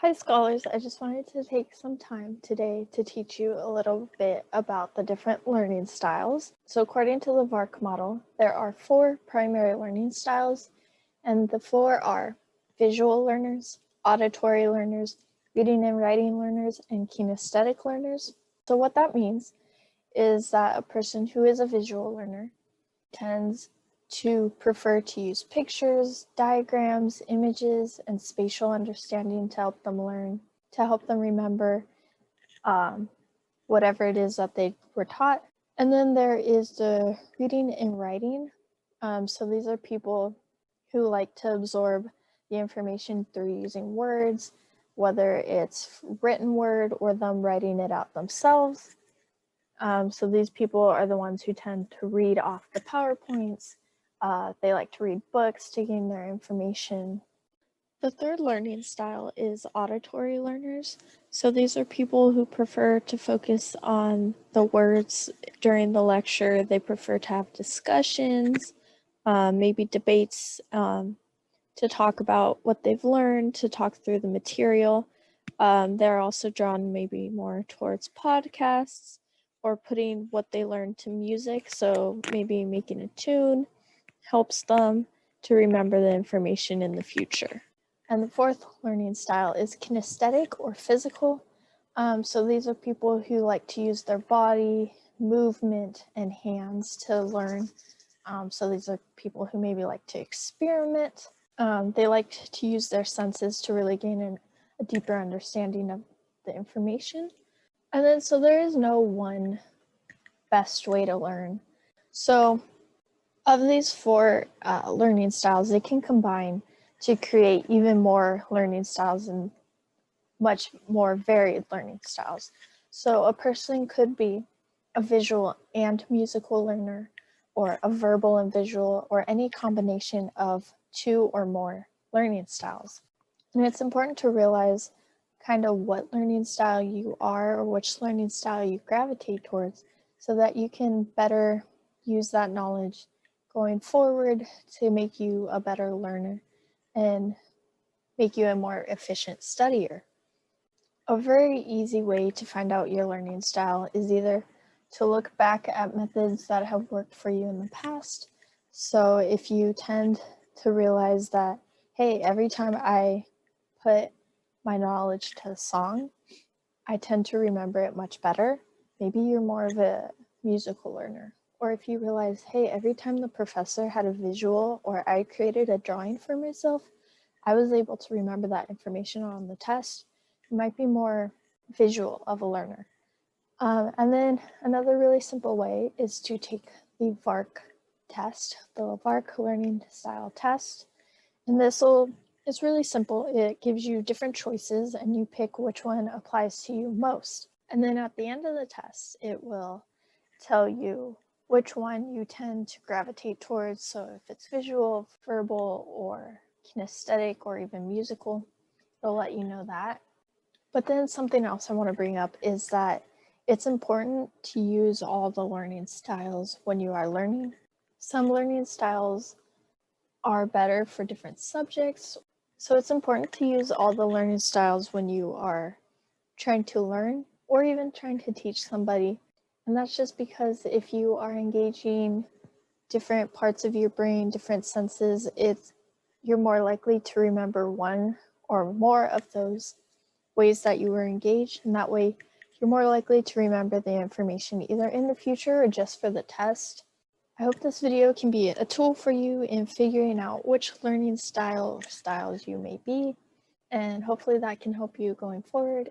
Hi scholars, I just wanted to take some time today to teach you a little bit about the different learning styles. So according to the VARK model, there are 4 primary learning styles, and the 4 are visual learners, auditory learners, reading and writing learners, and kinesthetic learners. So what that means is that a person who is a visual learner tends to prefer to use pictures, diagrams, images, and spatial understanding to help them learn, to help them remember whatever it is that they were taught. And then there is the reading and writing. So these are people who like to absorb the information through using words, whether it's written word or them writing it out themselves. So these people are the ones who tend to read off the PowerPoints. They like to read books to gain their information. The third learning style is auditory learners. So these are people who prefer to focus on the words during the lecture. They prefer to have discussions, maybe debates, to talk about what they've learned, to talk through the material. They're also drawn maybe more towards podcasts or putting what they learned to music. So maybe making a tune helps them to remember the information in the future. And the fourth learning style is kinesthetic or physical. So these are people who like to use their body, movement, and hands to learn. So these are people who maybe like to experiment. They like to use their senses to really gain a deeper understanding of the information. And then, so there is no one best way to learn. So of these 4 learning styles, they can combine to create even more learning styles and much more varied learning styles. So a person could be a visual and musical learner, or a verbal and visual, or any combination of 2 or more learning styles. And it's important to realize kind of what learning style you are or which learning style you gravitate towards so that you can better use that knowledge going forward to make you a better learner and make you a more efficient studier. A very easy way to find out your learning style is either to look back at methods that have worked for you in the past. So if you tend to realize that, hey, every time I put my knowledge to a song, I tend to remember it much better. Maybe you're more of a musical learner. Or if you realize, hey, every time the professor had a visual or I created a drawing for myself, I was able to remember that information on the test. You might be more visual of a learner. And then another really simple way is to take the VARK test, the VARK learning style test. And it's really simple. It gives you different choices and you pick which one applies to you most. And then at the end of the test, it will tell you which one you tend to gravitate towards. So if it's visual, verbal, or kinesthetic, or even musical, it'll let you know that. But then something else I want to bring up is that it's important to use all the learning styles when you are learning. Some learning styles are better for different subjects. So it's important to use all the learning styles when you are trying to learn or even trying to teach somebody. And that's just because if you are engaging different parts of your brain, different senses, you're more likely to remember one or more of those ways that you were engaged. And that way you're more likely to remember the information either in the future or just for the test. I hope this video can be a tool for you in figuring out which learning style or styles you may be, and hopefully that can help you going forward.